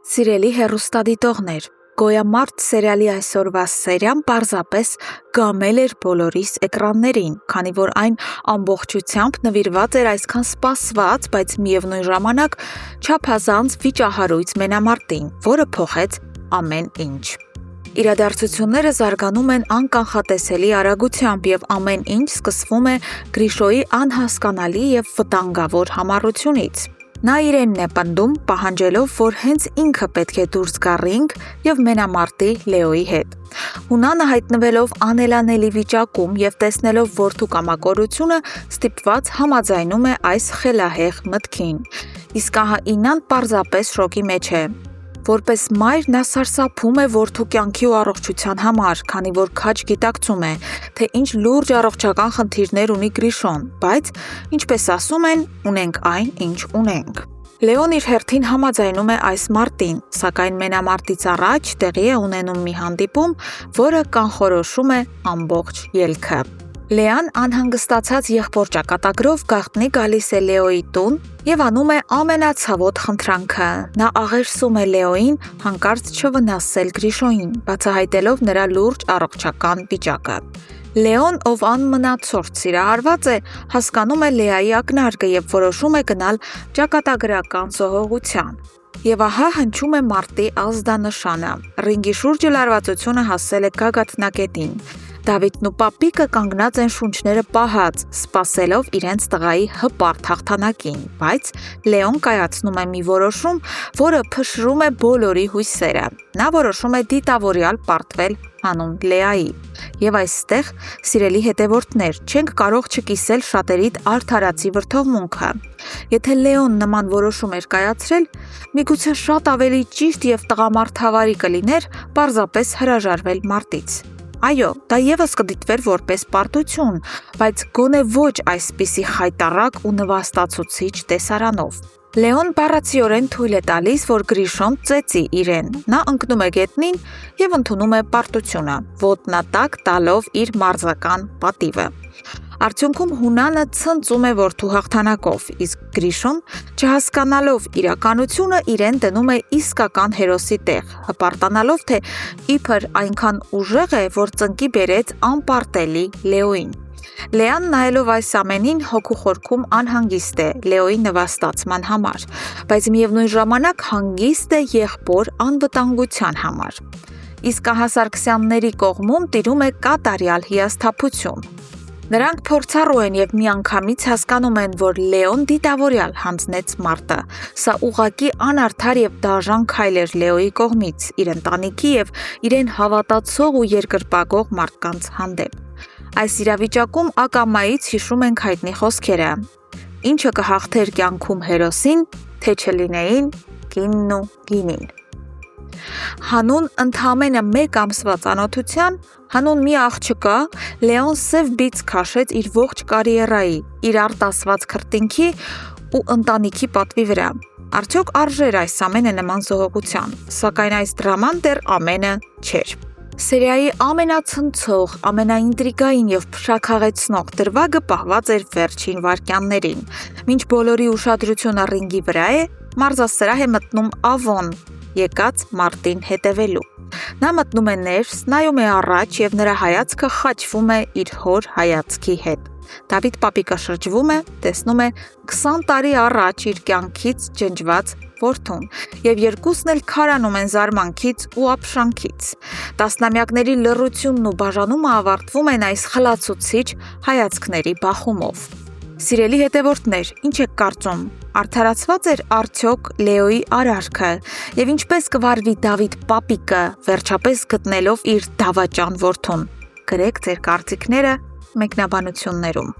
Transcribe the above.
Սիրելի հեռուստադիտողներ, Գոյամարտ սերիալի այսօրվա սերիան պարզապես գամել էր բոլորիս էկրաններին, քանի որ այն ամբողջությամբ նվիրված էր այսքան սպասված, բայց միևնույն ժամանակ չափազանց վիճահարույց մենամարտին, որը փոխեց ամեն ինչ։ Իրադարձությունները զարգանում են անկանխատեսելի արագությամբ և ամեն ինչ սկսվում է Գրիշոյի անհասկանալի և վտանգավոր համառությունից։ Նա իրենն է պնդում, պահանջելով, որ հենց ինքը պետք է դուրս գա ռինգ և մենամարտի Լեոյի հետ։ Հունանը հայտնվելով անելանելի վիճակում և տեսնելով որդու կամակորությունը, ստիպված համաձայնում է այս խելահեղ մտքին։ Իսկ ահա Իննան պարզապես շոկի մեջ է։ Որպես մայր նա սարսափում է որդու կյանքի ու առողջության համար, քանի որ քաջ գիտակցում է, թե ինչ լուրջ առողջական խնդիրներ ունի Գրիշոն, բայց, ինչպես ասում են, ունենք այն, ինչ ունենք։ Լեոն իր հերթին համաձայնում է այս մարտին, սակայն մենամարտից առաջ տեղի է ունենում մի հանդիպում, որը կանխորոշում է ամբողջ ելքը։ Լեան անհանգստացած եղբոր ճակատագրով գաղտնի գալիս է Լեոյի տուն և անում է ամենացավոտ խնդրանքը։ Նա աղերսում է Լեոյին հանկարծ չվնասել Գրիշոյին, բացահայտելով նրա լուրջ առողջական վիճակը։ Լեոն, ով անմնացորդ սիրահարված է, հասկանում է Լեայի ակնարկը և որոշում է գնալ ճակատագրական զոհողության։ Եվ ահա հնչում է մարտի ազդանշանը։ Ռինգի շուրջը լարվածությունը հասել է գագաթնակետին։ Դավիթն ու պապիկը կանգնած են շունչները պահած, սպասելով իրենց տղայի հպարտ հաղթանակին, բայց Լեոն կայացնում է մի որոշում, որը փշրում է բոլորի հույսերը։ Նա որոշում է դիտավորյալ պարտվել հանուն Լեայի։ Եվ այստեղ, սիրելի հետևորդներ, չենք կարող չկիսել շատերիդ արդարացի վրդովմունքը։ Եթե Լեոն նման որոշում էր կայացրել, միգուցե շատ ավելի ճիշտ և տղամարդավարի կլիներ պարզապես հրաժարվել մարտից։ Այո, դա ևս կդիտվեր որպես պարտություն, բայց գոնե ոչ այսպիսի խայտառակ ու նվաստացուցիչ տեսարանով։ Լեոն բառացիորեն թույլ է տալիս, որ Գրիշոն ծեծի իրեն։ Նա ընկնում է գետնին և ընդունում է պարտությունը, ոտնատակ տալով իր մարզական պատիվը։ Արդյունքում Հունանը ցնծում է որդու հաղթանակով, իսկ Գրիշոն, չհասկանալով իրականությունը, իրեն դնում է իսկական հերոսի տեղ, հպարտանալով, թե իբր այնքան ուժեղ է, որ ծնկի բերեց անպարտելի Լեոյին։ Լեան նայելով այս ամենին հոգու խորքում անհանգիստ է Լեոյի նվաստացման համար, բայց միևնույն ժամանակ հանգիստ է եղբոր անվտանգության համար։ Իսկ ահա Սարգսյանների կողմում տիրում է կատարյալ հիասթափություն։ Նրանք փորձառու են և միանգամից հասկանում են, որ Լեոն դիտավորյալ հանձնեց մարտը։ Սա ուղղակի անարդար և դաժան քայլ էր Լեոյի կողմից իր ընտանիքի և իրեն հավատացող ու երկրպագող մարդկանց հանդեպ։ Այս իրավիճակում ակամայից հիշում ենք հայտնի խոսքերը. «Ինչը կհաղթեր կյանքում հերոսին, թե չլինեին կինն ու գինին»։ Հանուն ընդամենը մեկ ամսվա ծանոթության, հանուն մի աղջկա, Լեոն սև բիծ քաշեց իր ողջ կարիերայի, իր արտասված քրտինքի ու ընտանիքի պատվի վրա։ Արդյոք արժեր այս ամենը նման զոհողության, սակայն այս դրաման դեռ ամենը չէր։ Սերիայի ամենացնցող, ամենաինտրիգային և փշաքաղեցնող դրվագը պահված էր վերջին վայրկյաններին։ Մինչ բոլորի ուշադրությունը ռինգի վրա է, մարզասրահ է մտնում Ավոն, եկած մարտին հետևելու։ Նա մտնում է ներս, նայում է առաջ և նրա հայացքը խաչվում է իր հոր հայացքի հետ։ Դավիթ պապիկը շրջվում է, տեսնում է 20 տարի առաջ իր կյանքից ջնջված որդուն, և երկուսն էլ քարանում են զարմանքից ու ապշանքից։ Տասնամյակների լռությունն ու բաժանումը ավարտվում են այս խլացուցիչ հայացքների բախումով։ Սիրելի հետևորդներ, ինչ եք կարծում, արդարացված էր արդյոք Լեոյի արարքը, և ինչպես կվարվի Դավիթ պապիկը, վերջապես գտնելով իր դավաճան որդուն։ Գրեք ձեր կարծիքները մեկնաբանություններում։